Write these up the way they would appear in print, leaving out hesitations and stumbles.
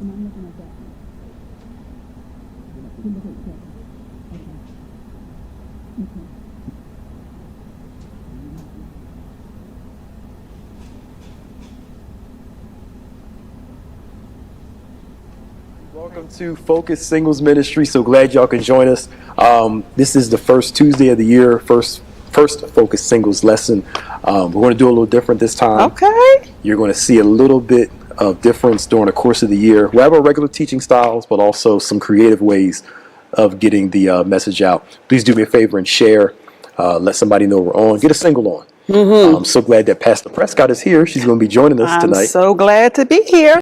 Welcome to Focus Singles Ministry. So glad y'all can join us. This is the first Tuesday of the year, first Focus Singles lesson. We're going to do a little different this time. Okay. You're going to see a little bit of difference during the course of the year. We have our regular teaching styles, but also some creative ways of getting the message out. Please do me a favor and share. Let somebody know we're on. Get a single on. I'm so glad that Pastor Prescott is here. She's going to be joining us tonight. I'm so glad to be here.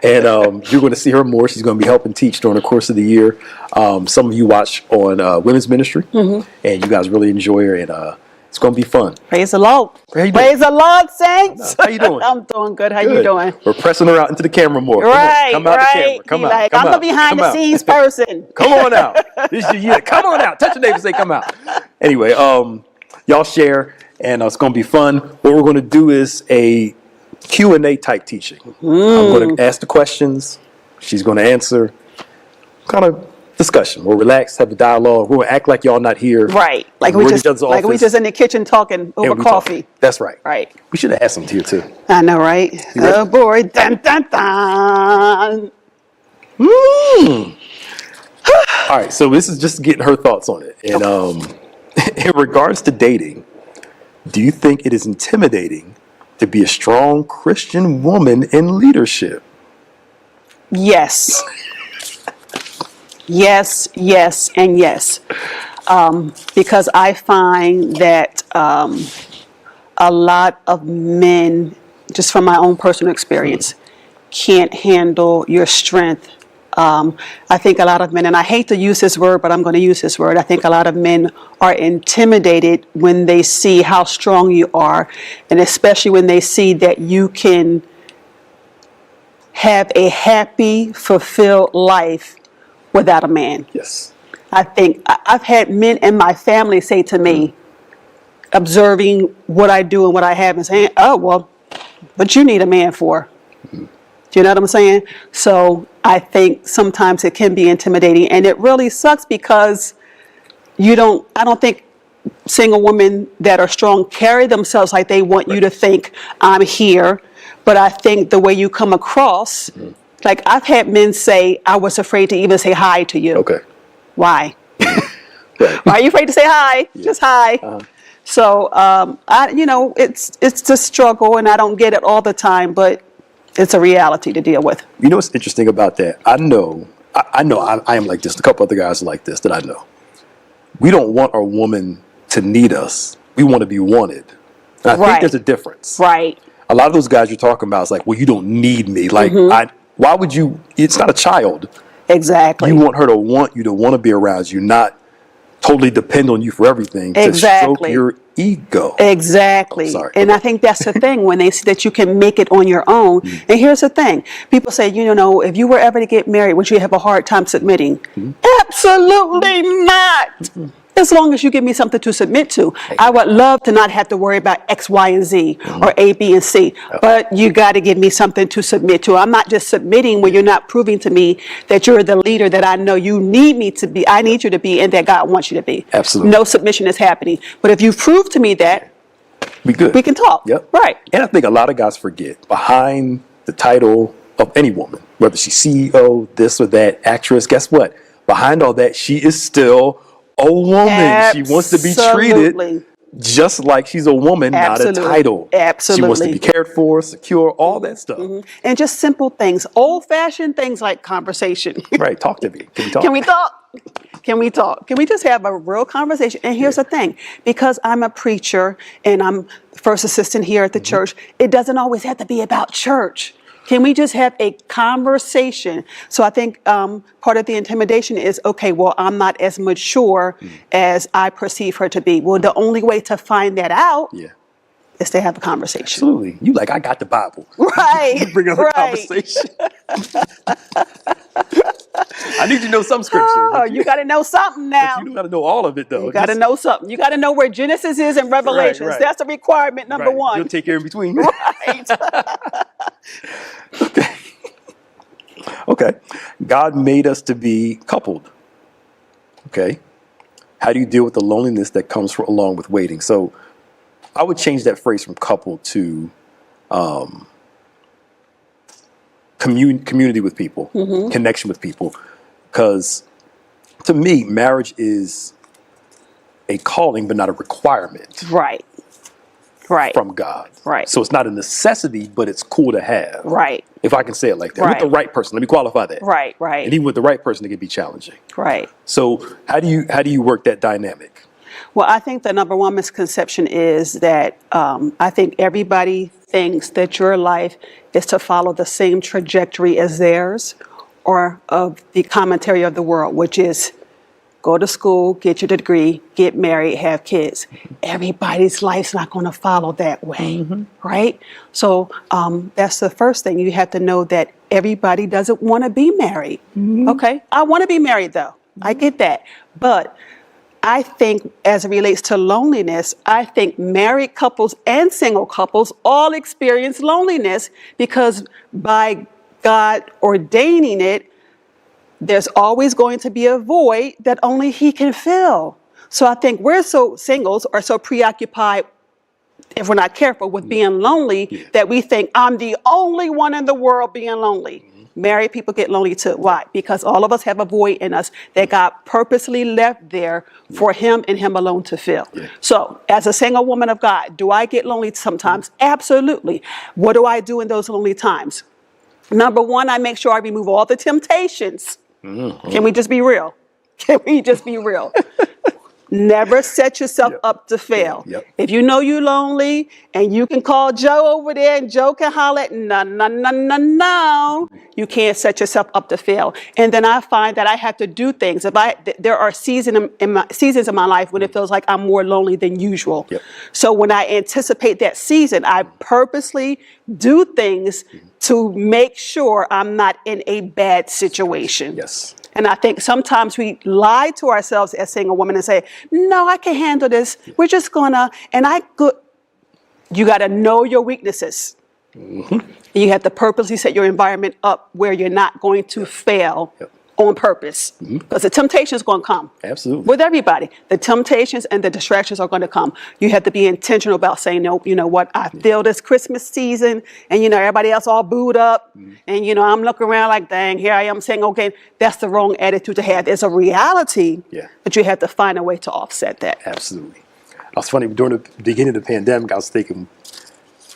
And you're going to see her more. She's going to be helping teach during the course of the year. Some of you watch on women's ministry, and you guys really enjoy her, and it's going to be fun. Praise the Lord. Praise the Lord, saints. How you doing? I'm doing good. How you doing? We're pressing her out into the camera more. Right, Come out the camera. Come out. Like, come I'm out. the behind the scenes person. Come on out. This is your year. Come on out. Touch your neighbor and say, come out. Anyway, y'all share, and it's going to be fun. What we're going to do is a Q&A type teaching. I'm going to ask the questions. She's going to answer. Kind of discussion. We'll relax, have a dialogue. We'll act like y'all not here. Right. Like we just in the kitchen talking over coffee. That's right. Right. We should have had some here too. I know, right? Oh boy. Dun, dun, dun. All right. So this is just getting her thoughts on it. And in regards to dating, do you think it is intimidating to be a strong Christian woman in leadership? Yes. Yes, yes, and yes. Because I find that a lot of men, just from my own personal experience, can't handle your strength. I think a lot of men, and I hate to use this word, but I'm going to use this word. I think a lot of men are intimidated when they see how strong you are, and especially when they see that you can have a happy, fulfilled life without a man. Yes. I think I've had men in my family say to me, observing what I do and what I have, and saying, oh, well, what you need a man for? Do you know what I'm saying? So I think sometimes it can be intimidating, and it really sucks because I don't think single women that are strong carry themselves like they want you to think, I'm here. But I think the way you come across, like I've had men say, I was afraid to even say hi to you. Okay. Why? Right. Why are you afraid to say hi? Yeah. Just hi. So, it's a struggle, and I don't get it all the time, but it's a reality to deal with. You know what's interesting about that? I know I am like this. A couple other guys are like this that I know. We don't want our woman to need us. We want to be wanted. And I think there's a difference. Right. A lot of those guys you're talking about is like, well, you don't need me. Like, why would you? It's not a child. Exactly. You want her to want you, to want to be around you, not totally depend on you for everything. Exactly. To stroke your ego. Exactly. Oh, sorry. And I think that's the thing when they see that you can make it on your own. And here's the thing. People say, if you were ever to get married, would you have a hard time submitting? Absolutely not. As long as you give me something to submit to. I would love to not have to worry about X, Y, and Z or A, B, and C. But you got to give me something to submit to. I'm not just submitting when you're not proving to me that you're the leader that I know you need me to be. I need you to be, and that God wants you to be. Absolutely. No submission is happening. But if you prove to me that, we good. We can talk. Yep. Right. And I think a lot of guys forget behind the title of any woman, whether she's CEO, this or that, actress, guess what? Behind all that, she is still a woman. Absolutely. She wants to be treated just like she's a woman, not a title. Absolutely. She wants to be cared for, secure, all that stuff. And just simple things, old-fashioned things like conversation. Right. Talk to me. Can we talk? Can we talk? Can we talk? Can we just have a real conversation? And here's the thing, because I'm a preacher and I'm first assistant here at the church, it doesn't always have to be about church. Can we just have a conversation? So I think part of the intimidation is, okay, well, I'm not as mature as I perceive her to be. Well, the only way to find that out is to have a conversation. Absolutely. You like, I got the Bible. Right. You bring up a conversation. I need you to know some scripture. Oh, you got to know something now. But you got to know all of it, though. You got to know something. You got to know where Genesis is and Revelations. Right. That's a requirement number one. You'll take care in between. Right. Okay. Okay. God made us to be coupled. Okay. How do you deal with the loneliness that comes along with waiting? So I would change that phrase from coupled to community with people, connection with people. Because to me, marriage is a calling, but not a requirement. Right. Right. From God. Right. So it's not a necessity, but it's cool to have. Right. If I can say it like that. Right. With the right person. Let me qualify that. Right. Right. And even with the right person, it can be challenging. Right. So how do you work that dynamic? Well, I think the number one misconception is that I think everybody thinks that your life is to follow the same trajectory as theirs or of the commentary of the world, which is go to school, get your degree, get married, have kids. Everybody's life's not going to follow that way, right? So that's the first thing. You have to know that everybody doesn't want to be married, okay? I want to be married, though. I get that. But I think as it relates to loneliness, I think married couples and single couples all experience loneliness because by God ordaining it, there's always going to be a void that only He can fill. So I think singles are so preoccupied, if we're not careful, with being lonely that we think I'm the only one in the world being lonely. Married people get lonely too. Why? Because all of us have a void in us that God purposely left there for Him and Him alone to fill. So as a single woman of God, do I get lonely sometimes? Absolutely. What do I do in those lonely times? Number one, I make sure I remove all the temptations. Can we just be real? Can we just be real? Never set yourself up to fail. If you know you're lonely and you can call Joe over there and Joe can holler at, no. You can't set yourself up to fail. And then I find that I have to do things. There are seasons in my life when it feels like I'm more lonely than usual. So when I anticipate that season, I purposely do things to make sure I'm not in a bad situation. And I think sometimes we lie to ourselves as single women and say, no, I can handle this. We're just gonna, you gotta know your weaknesses. You have to purposely set your environment up where you're not going to fail on purpose. Because the temptation is going to come. Absolutely. With everybody. The temptations and the distractions are going to come. You have to be intentional about saying, no, you know what, I feel this Christmas season and, everybody else all booed up. And, I'm looking around like, dang, here I am saying, okay, that's the wrong attitude to have. It's a reality, but you have to find a way to offset that. Absolutely. I was funny, during the beginning of the pandemic, I was thinking,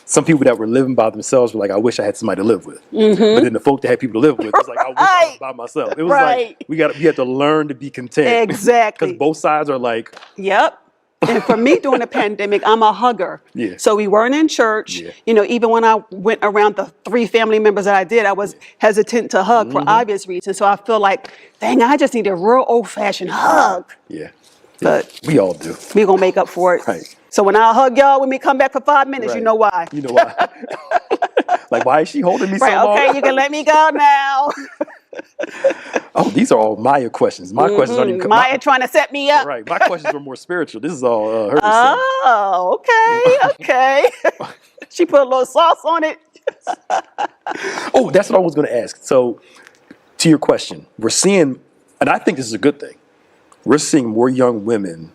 some people that were living by themselves were like, I wish I had somebody to live with. But then the folk that had people to live with, it's like, I wish I was by myself. It was like, we have to learn to be content. Exactly. Because both sides are like. And for me during the pandemic, I'm a hugger. So we weren't in church. Even when I went around the 3 family members that I did, I was hesitant to hug for obvious reasons. So I feel like, dang, I just need a real old-fashioned hug. But we all do. We're going to make up for it. Right. So when I hug y'all, when we come back for 5 minutes, you know why. You know why. Like, why is she holding me so long? Okay, you can let me go now. Oh, these are all Maya questions. My questions aren't even... Maya trying to set me up. Right. My questions were more spiritual. This is all her. Oh, okay. She put a little sauce on it. Oh, that's what I was going to ask. So, to your question, we're seeing, and I think this is a good thing, we're seeing more young women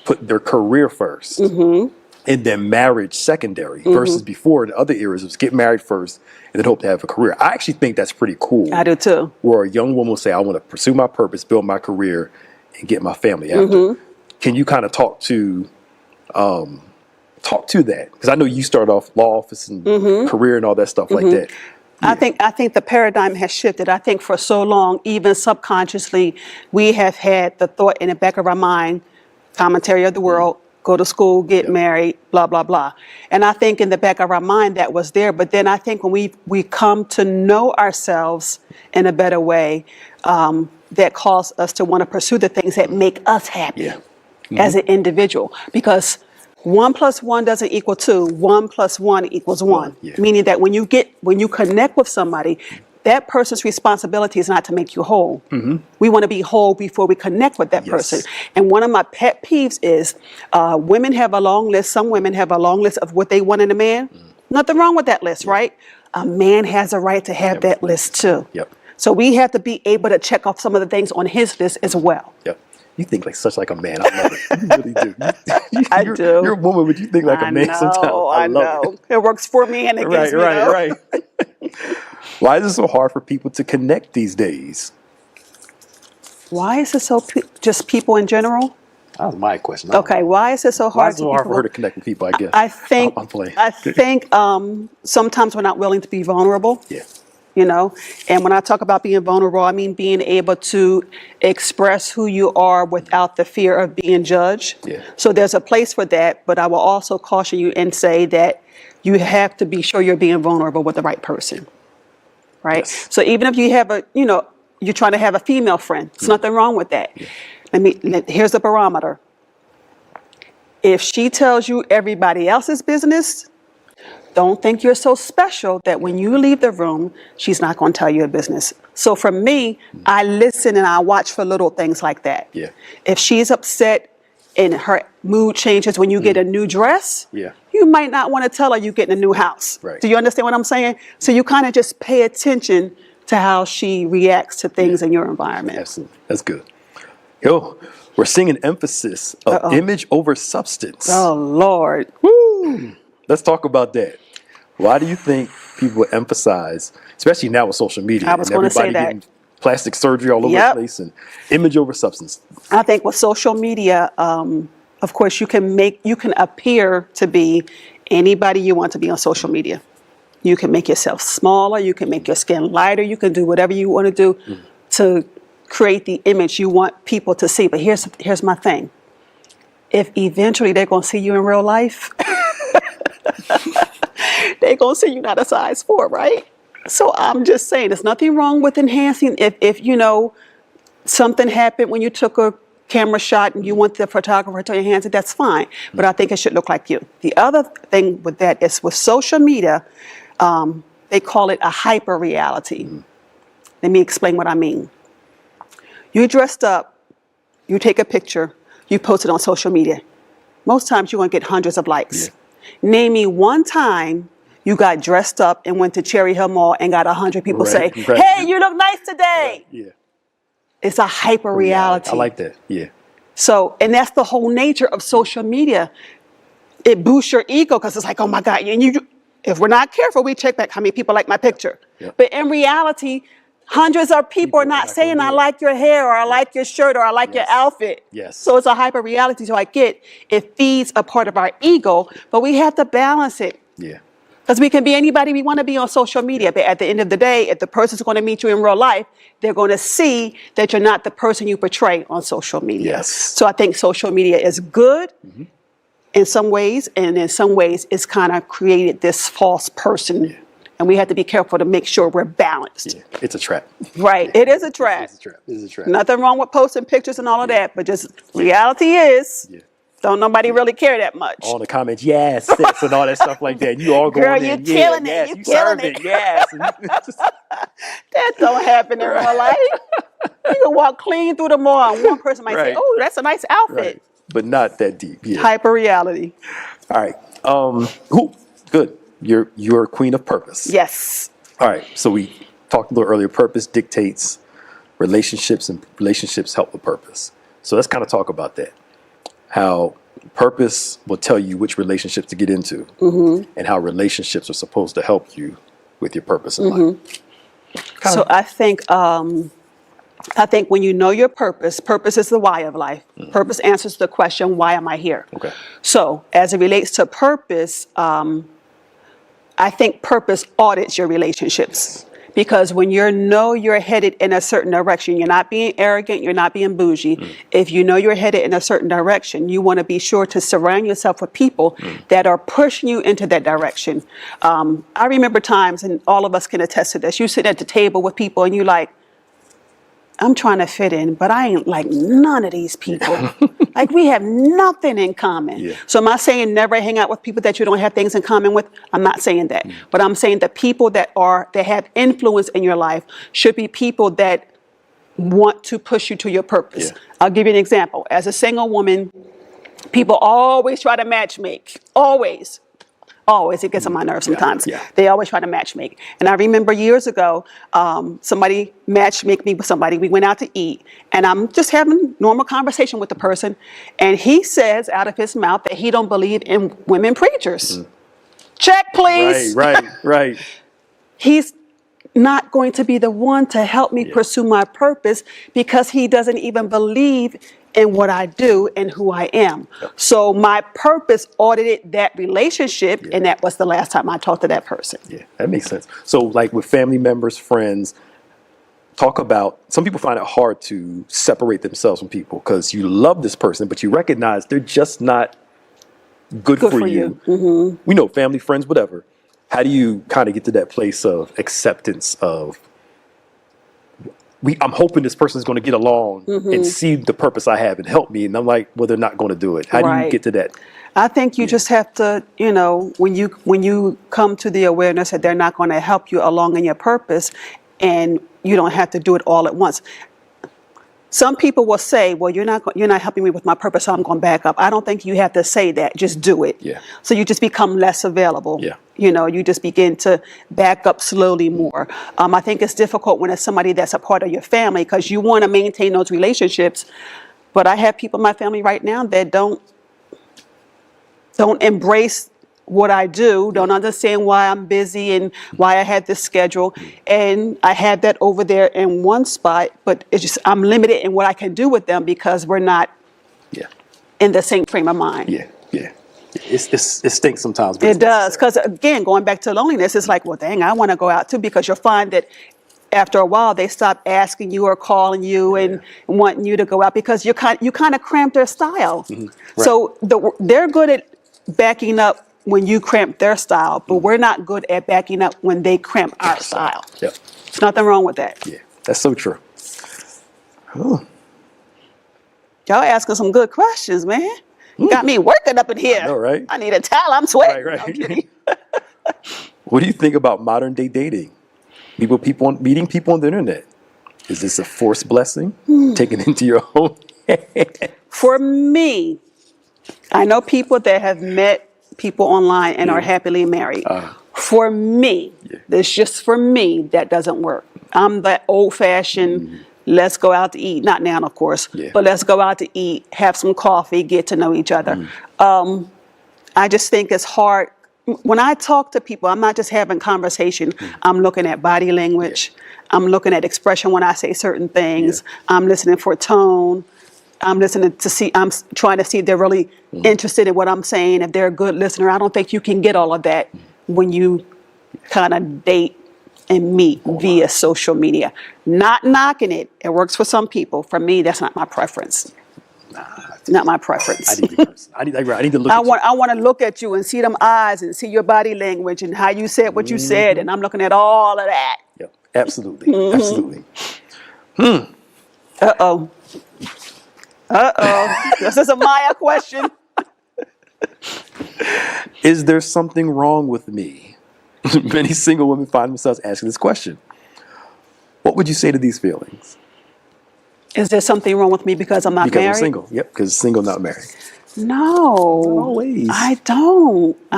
put their career first and then marriage secondary versus before in other eras it was get married first and then hope to have a career. I actually think that's pretty cool. I do too. Where a young woman will say, I want to pursue my purpose, build my career, and get my family after. Can you kind of talk to that? Because I know you started off law office and career and all that stuff like that. I think the paradigm has shifted. I think for so long, even subconsciously, we have had the thought in the back of our mind, commentary of the world, go to school, get married, blah, blah, blah. And I think in the back of our mind that was there. But then I think when we come to know ourselves in a better way, that cause us to want to pursue the things that make us happy as an individual. Because 1 + 1 doesn't equal 2. 1 + 1 equals 1. Meaning that when you connect with somebody, that person's responsibility is not to make you whole. We want to be whole before we connect with that person. And one of my pet peeves is women have a long list. Some women have a long list of what they want in a man. Nothing wrong with that list, right? A man has a right to have that list too. So we have to be able to check off some of the things on his list as well. Yeah. You think like such like a man. I love it. You really do. I You're, do. You're a woman, but you think like a man sometimes. I love know. It works for me and against me. Right. Why is it so hard for people to connect these days? Why is it so, just people in general? That was my question. Okay, why is it so hard? Why is it so hard for her to connect with people, I guess? I think, I'm playing. I think sometimes we're not willing to be vulnerable. Yeah. You know, and when I talk about being vulnerable, I mean being able to express who you are without the fear of being judged. Yeah. So there's a place for that, but I will also caution you and say that you have to be sure you're being vulnerable with the right person, right? Yes. So even if you have you're trying to have a female friend, there's nothing wrong with that. Yeah. Here's the barometer. If she tells you everybody else's business, don't think you're so special that when you leave the room, she's not going to tell you her business. So for me, I listen and I watch for little things like that. Yeah. If she's upset and her mood changes when you get a new dress, you might not want to tell her you're getting a new house. Right. Do you understand what I'm saying? So you kind of just pay attention to how she reacts to things in your environment. Absolutely. That's good. Yo, we're seeing an emphasis of image over substance. Oh, Lord. Woo! Let's talk about that. Why do you think people emphasize, especially now with social media, I was going to say that. Getting plastic surgery all over the place, and image over substance? I think with social media, of course, you can appear to be anybody you want to be on social media. You can make yourself smaller. You can make your skin lighter. You can do whatever you want to do to create the image you want people to see. But here's my thing. If eventually they're going to see you in real life, they're going to see you not a size 4, right? So I'm just saying, there's nothing wrong with enhancing. If something happened when you took a camera shot and you want the photographer to enhance it, that's fine. But I think it should look like you. The other thing with that is with social media, they call it a hyper reality. Let me explain what I mean. You dressed up, you take a picture, you post it on social media. Most times you're going to get hundreds of likes. Yeah. Name me one time you got dressed up and went to Cherry Hill Mall and got 100 people say, hey, you look nice today. Yeah. It's a hyper reality. I like that. Yeah. So, and that's the whole nature of social media. It boosts your ego because it's like, oh my God. And if we're not careful, we check back how many people like my picture. Yep. But in reality, hundreds of people are not saying, I like your hair, or I like your shirt, or I like your outfit. Yes. So it's a hyper reality. So I get it feeds a part of our ego, but we have to balance it. Yeah. Because we can be anybody we want to be on social media. But at the end of the day, if the person's going to meet you in real life, they're going to see that you're not the person you portray on social media. Yes. So I think social media is good in some ways, and in some ways it's kind of created this false person. Yeah. And we have to be careful to make sure we're balanced. Yeah. It's a trap. Right. It is a trap. It's a trap. It's a trap. Nothing wrong with posting pictures and all of that, but just reality is, don't nobody really care that much. All the comments, yes, sis, and all that stuff like that. You all going Girl, in, you're killing it. yes, You're you killing serving, it. yes. That don't happen in real life. You can walk clean through the mall and one person might say, oh, that's a nice outfit. Right. But not that deep. Yeah. Hyper reality. All right. Good. You're a queen of purpose. Yes. All right. So we talked a little earlier. Purpose dictates relationships, and relationships help with purpose. So let's kind of talk about that. How purpose will tell you which relationships to get into, and how relationships are supposed to help you with your purpose in life. So I think when you know your purpose is the why of life. Purpose answers the question, why am I here? Okay. So as it relates to purpose, I think purpose audits your relationships. Because when you're headed in a certain direction, you're not being arrogant, you're not being bougie. If you know you're headed in a certain direction, you want to be sure to surround yourself with people that are pushing you into that direction. I remember times, and all of us can attest to this, you sit at the table with people and you like, I'm trying to fit in, but I ain't like none of these people. Like we have nothing in common. Yeah. So am I saying never hang out with people that you don't have things in common with? I'm not saying that. But I'm saying the people that have influence in your life should be people that want to push you to your purpose. Yeah. I'll give you an example. As a single woman, people always try to matchmake. Always. Always, it gets on my nerves sometimes. Yeah. They always try to match make. And I remember years ago, somebody matched make me with somebody. We went out to eat, and I'm just having normal conversation with the person, and he says out of his mouth that he don't believe in women preachers. Check, please. Right. He's not going to be the one to help me pursue my purpose because he doesn't even believe in what I do and who I am. So my purpose audited that relationship, and that was the last time I talked to that person. Yeah, that makes sense. So like with family members, friends, talk about, some people find it hard to separate themselves from people because you love this person, but you recognize they're just not good for you. Mm-hmm. We know family, friends, whatever. How do you kind of get to that place of acceptance of, I'm hoping this person's going to get along and see the purpose I have and help me. And I'm like, well, they're not going to do it. How do you get to that? I think you just have to, when you come to the awareness that they're not going to help you along in your purpose, and you don't have to do it all at once. Some people will say, well, you're not helping me with my purpose, so I'm going to back up. I don't think you have to say that. Just do it. Yeah. So you just become less available. Yeah. You just begin to back up slowly more. I think it's difficult when it's somebody that's a part of your family because you want to maintain those relationships. But I have people in my family right now that don't embrace what I do, don't understand why I'm busy and why I had this schedule. And I had that over there in one spot, but it's just, I'm limited in what I can do with them because we're not in the same frame of mind. Yeah. It stinks sometimes. But it does. Because again, going back to loneliness, it's like, well, dang, I want to go out too, because you'll find that after a while, they stop asking you or calling you and wanting you to go out because you kind of cramp their style. Right. So they're good at backing up when you cramp their style, but we're not good at backing up when they cramp our style. Yep. There's nothing wrong with that. Yeah, that's so true. Oh. Y'all asking some good questions, man. Got me working up in here. I know, right? I need a towel. I'm sweating. Right. No, I'm kidding. What do you think about modern day dating? Meeting people on the internet. Is this a forced blessing? Taken into your own hand? For me, I know people that have met people online and are happily married. For me, this just for me, that doesn't work. I'm that old-fashioned, let's go out to eat. Not now, of course, but let's go out to eat, have some coffee, get to know each other. I just think it's hard. When I talk to people, I'm not just having conversation. I'm looking at body language. I'm looking at expression when I say certain things. I'm listening for tone. I'm listening to see, I'm trying to see if they're really interested in what I'm saying, if they're a good listener. I don't think you can get all of that when you kind of date and meet via social media. Not knocking it. It works for some people. For me, that's not my preference. Not my preference. I need to look I want to look at you and see them eyes and see your body language and how you said what you said. And I'm looking at all of that. Yep, absolutely. Absolutely. Uh-oh. This is a Maya question. Is there something wrong with me? Many single women find themselves asking this question. What would you say to these feelings? Is there something wrong with me because I'm not married? Because I'm single. Yep, because single, not married. No. Not always. I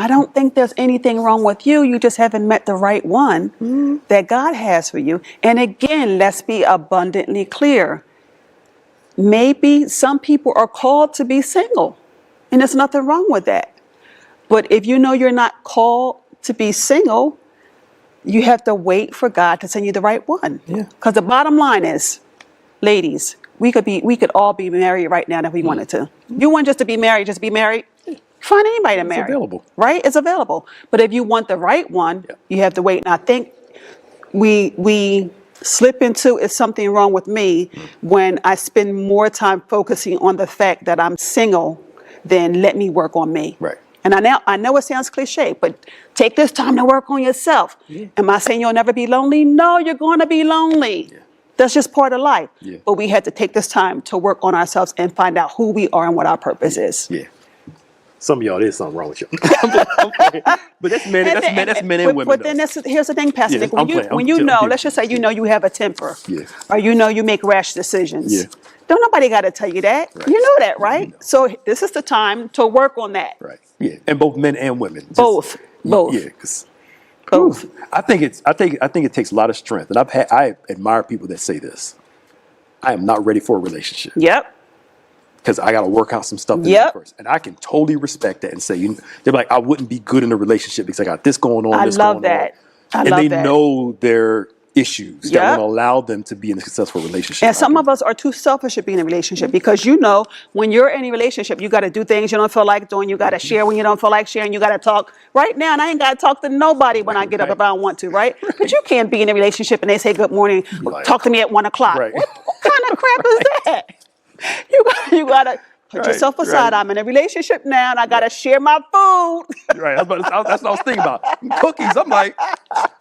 don't think there's anything wrong with you. You just haven't met the right one that God has for you. And again, let's be abundantly clear. Maybe some people are called to be single, and there's nothing wrong with that. But if you know you're not called to be single, you have to wait for God to send you the right one. Yeah. Because the bottom line is, ladies, we could all be married right now if we wanted to. You want just to be married, just be married. Find anybody to marry. It's available. Right? It's available. But if you want the right one, you have to wait. And I think we slip into is something wrong with me when I spend more time focusing on the fact that I'm single than let me work on me. Right. And I know it sounds cliche, but take this time to work on yourself. Yeah. Am I saying you'll never be lonely? No, you're going to be lonely. Yeah. That's just part of life. Yeah. But we had to take this time to work on ourselves and find out who we are and what our purpose is. Yeah. Some of y'all, there's something wrong with you. I'm playing. But that's men and women. But then here's the thing, Pastor Yeah, Nick. When you know, let's just say you know you have a temper, Yeah. or you know you make rash decisions. Yeah. Don't nobody got to tell you that. Right. You know that, right? You know. So this is the time to work on that. Right. Yeah. And both men and women. Both. Yeah. Because Both. I think it takes a lot of strength. And I admire people that say this. I am not ready for a relationship. Yep. Because I got to work out some stuff in me first. And I can totally respect that and say, they're like, I wouldn't be good in a relationship because I got this going on, this going on. And they know their issues that won't allow them to be in a successful relationship. And some of us are too selfish to be in a relationship because when you're in a relationship, you got to do things you don't feel like doing. You got to share when you don't feel like sharing. You got to talk. Right now, and I ain't got to talk to nobody when I get up if I don't want to, right? But you can't be in a relationship and they say good morning, talk to me at 1 o'clock. Right. What kind of crap is that? You got to put yourself aside. I'm in a relationship now and I got to share my food. Right. That's what I was thinking about. Cookies. I'm like,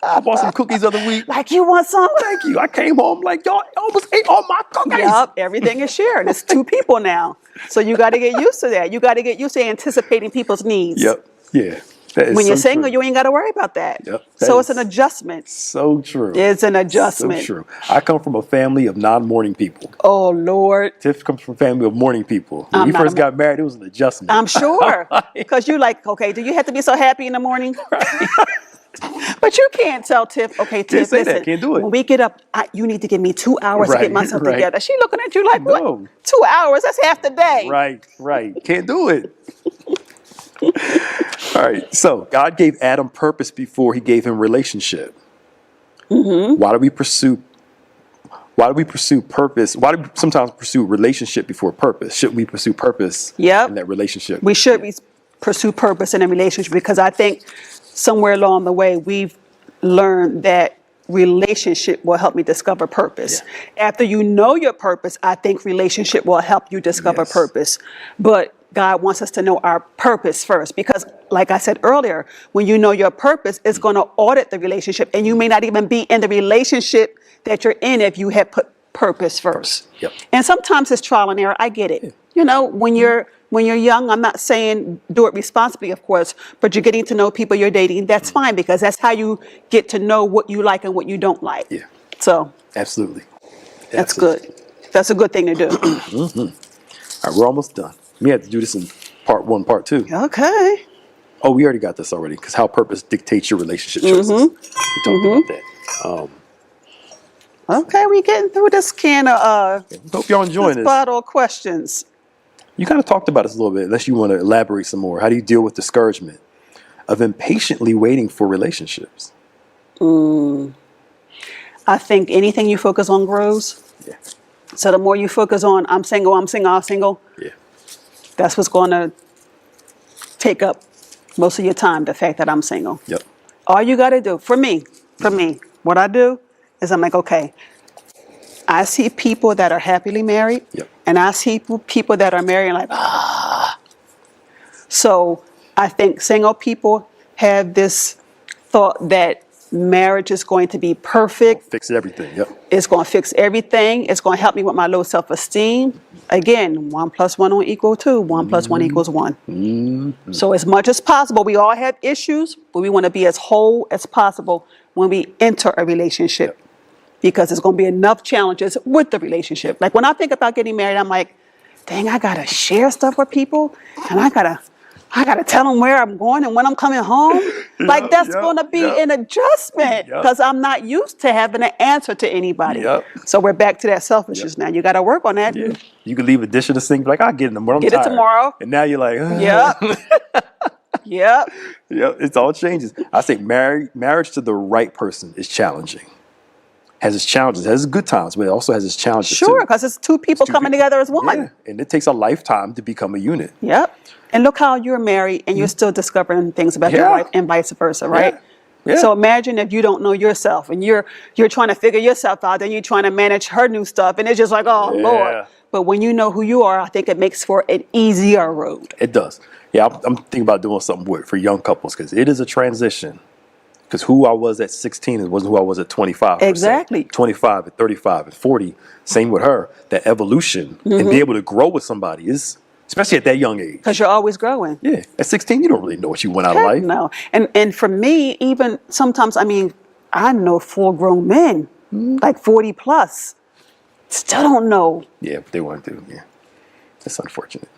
I bought some cookies the other week. Like, you want some? Thank you. I came home like, y'all almost ate all my cookies. Yup, everything is shared. It's 2 people now. So you got to get used to that. You got to get used to anticipating people's needs. Yep. Yeah. When you're single, you ain't got to worry about that. Yep. So it's an adjustment. So true. It's an adjustment. So true. I come from a family of non-morning people. Oh, Lord. Tiff comes from a family of morning people. When we first got married, it was an adjustment. I'm sure. Because you're like, okay, do you have to be so happy in the morning? But you can't tell Tiff, okay, Tiff, say listen, that. Can't do it. when we get up, you need to give me 2 hours to get myself Right. together. She looking at you like, what? No. 2 hours? That's half the day. Right. Can't do it. All right. So God gave Adam purpose before he gave him relationship. Mm-hmm. Why do we pursue purpose? Why do we sometimes pursue relationship before purpose? Shouldn't we pursue purpose in that relationship? We should pursue purpose in a relationship because I think somewhere along the way we've learned that relationship will help me discover purpose. Yeah. After you know your purpose, I think relationship will help you discover purpose. But God wants us to know our purpose first because, like I said earlier, when you know your purpose, it's going to audit the relationship, and you may not even be in the relationship that you're in if you have put purpose first. Yep. And sometimes it's trial and error. I get it. Yeah. When you're young, I'm not saying do it responsibly, of course, but you're getting to know people you're dating. That's fine because that's how you get to know what you like and what you don't like. Yeah. So absolutely. That's good. That's a good thing to do. Mm-hmm. All right, we're almost done. We have to do this in part 1, part 2. Okay. Oh, we already got this already because how purpose dictates your relationship choices. We talked about that. Okay, we getting through this can of hope y'all enjoying this bottle of questions. You kind of talked about this a little bit, unless you want to elaborate some more. How do you deal with discouragement of impatiently waiting for relationships? I think anything you focus on grows. Yeah. So the more you focus on I'm single, Yeah. that's what's going to take up most of your time, the fact that I'm single. Yep. All you got to do, for me, what I do is I'm like, okay, I see people that are happily married, and I see people that are married and like, So I think single people have this thought that marriage is going to be perfect. Fix everything, It's going to fix everything. It's going to help me with my low self-esteem. Again, 1 + 1 don't equal 2. 1 + 1 = 1. Mm-hmm. So as much as possible, we all have issues, but we want to be as whole as possible when we enter a relationship. Because there's going to be enough challenges with the relationship. Like when I think about getting married, I'm like, dang, I got to share stuff with people. And I got to tell them where I'm going and when I'm coming home. Like that's going to be an adjustment because I'm not used to having an answer to anybody. So we're back to that selfishness now. You got to work on that. Yeah. You could leave a dish in the sink, like, I'll get it tomorrow. Get it tomorrow. And now you're like, Yep. It's all changes. I say marriage to the right person is challenging. Has its challenges, has its good times, but it also has its challenges too. Sure, because it's two people coming together as one. Yeah. And it takes a lifetime to become a unit. Yep. And look how you're married and you're still discovering things about your wife and vice versa, right? Yeah. So imagine if you don't know yourself and you're trying to figure yourself out, then you're trying to manage her new stuff, and it's just like, oh Lord. But when you know who you are, I think it makes for an easier road. It does. Yeah, I'm thinking about doing something for young couples because it is a transition. Because who I was at 16 wasn't who I was at 25. Exactly. 25 at 35 at 40. Same with her. That evolution and be able to grow with somebody is especially at that young age. Because you're always growing. Yeah, at 16, you don't really know what you want out of life. No. And for me, even sometimes, I mean, I know full-grown men, like 40 plus, still don't know. Yeah, but they want to. Yeah, that's unfortunate.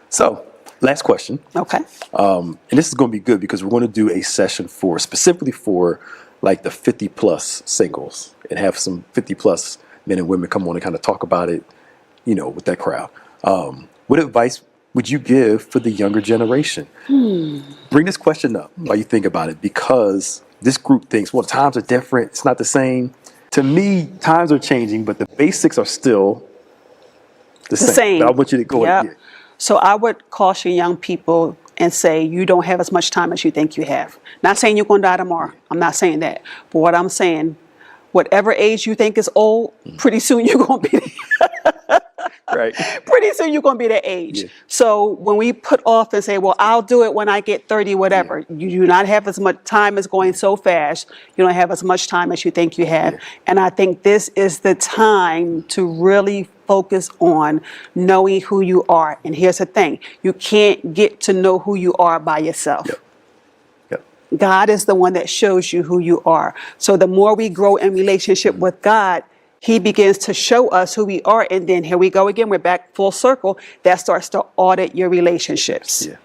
So, last question. Okay. And this is going to be good because we're going to do a session specifically for like the 50 plus singles and have some 50 plus men and women come on and kind of talk about it, you know, with that crowd. What advice would you give for the younger generation? Bring this question up while you think about it, because this group thinks, well, times are different. It's not the same. To me, times are changing, but the basics are still the same. But I want you to go ahead. So I would caution young people and say you don't have as much time as you think you have. Not saying you're going to die tomorrow. I'm not saying that. But what I'm saying, whatever age you think is old, pretty soon you're going to be Right. pretty soon you're going to be that age. Yeah. So when we put off and say, well, I'll do it when I get 30, whatever, you do not have as much time. Is going so fast. You don't have as much time as you think you have. And I think this is the time to really focus on knowing who you are. And here's the thing. You can't get to know who you are by yourself. God is the one that shows you who you are. So the more we grow in relationship with God, He begins to show us who we are. And then here we go again. We're back full circle. That starts to audit your relationships. Yeah.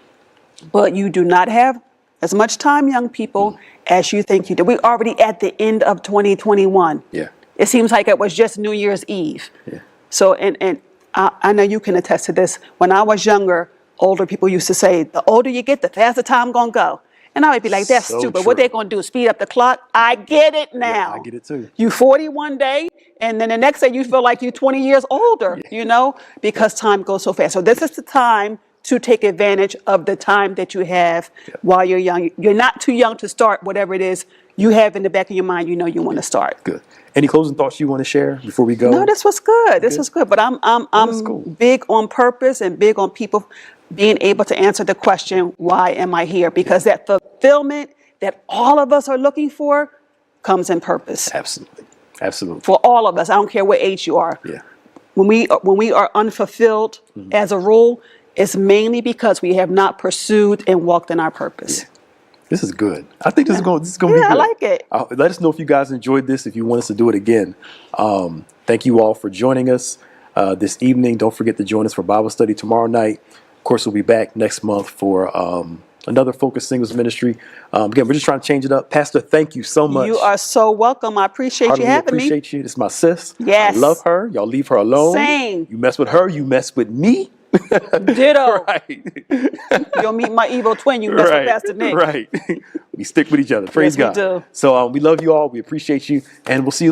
But you do not have as much time, young people, as you think you do. We're already at the end of 2021. Yeah. It seems like it was just New Year's Eve. Yeah. So, and I know you can attest to this. When I was younger, older people used to say, the older you get, the faster time gonna go. And I would be like, that's So stupid. true. What they gonna do, speed up the clock? I get it now. Yeah, I get it too. You 40 one day, and then the next day you feel like you're 20 years older, you know, because time goes so fast. So this is the time to take advantage of the time that you have while you're young. You're not too young to start whatever it is you have in the back of your mind, you know you want to start. Good. Any closing thoughts you want to share before we go? No, this was good. This was good. But I'm cool. big on purpose and big on people being able to answer the question, why am I here? Because that fulfillment that all of us are looking for comes in purpose. Absolutely. Absolutely. For all of us. I don't care what age you are. Yeah. When we are unfulfilled, as a rule, it's mainly because we have not pursued and walked in our purpose. Yeah. This is good. I think this is going to be good. I like it. Let us know if you guys enjoyed this, if you want us to do it again. Thank you all for joining us this evening. Don't forget to join us for Bible study tomorrow night. Of course, we'll be back next month for another Focus Singles Ministry. Again, we're just trying to change it up. Pastor, thank you so much. You are so welcome. I appreciate you having me. Appreciate you. This is my sis. Yes. I love her. Y'all leave her alone. Same. You mess with her, you mess with me. Ditto. Right. You'll meet my evil twin. You mess with Pastor Nick. Right. We stick with each other. Praise God. We do. So we love you all. We appreciate you. And we'll see you